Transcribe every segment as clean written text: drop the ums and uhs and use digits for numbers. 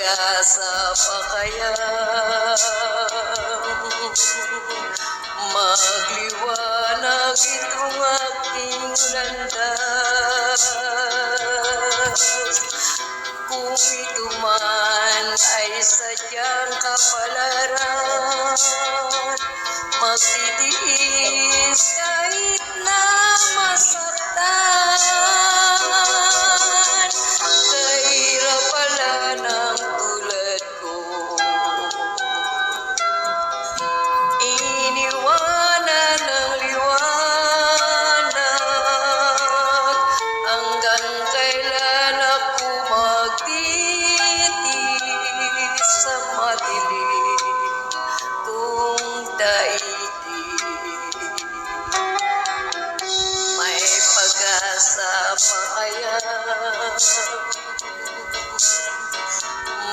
pag-asa pa kaya magliwanag itong aking landas. Kung ito man ay sadyang kapalaran, magtitiis kahit na masaktan. Kahirap pala ng tulad ko, iniwanan ng liwanag. Hanggang kailan ako magtitiis sa madilim kung daigdig? May pag-asa pa kaya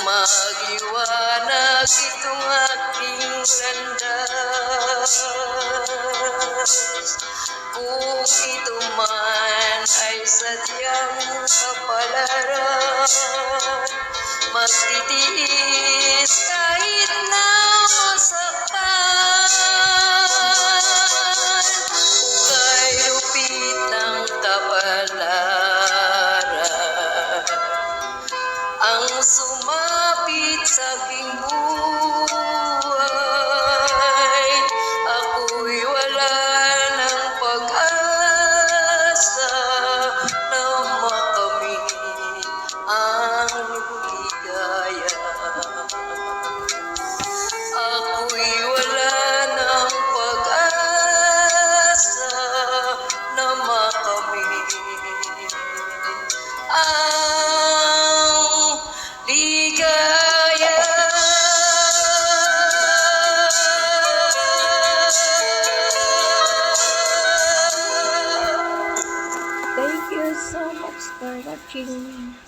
magliwanag itong aking landas? Kung ito man ay sadyang kapalaran, magtitiis kahit na masaktan. Kay lupit ng kapalaran ang sumapit sa aking buhay, ako'y wala ng pag-asa na makamit ang ligaya. Ako'y wala ng pag-asa na makamit ang ligaya. Thank you so much for watching.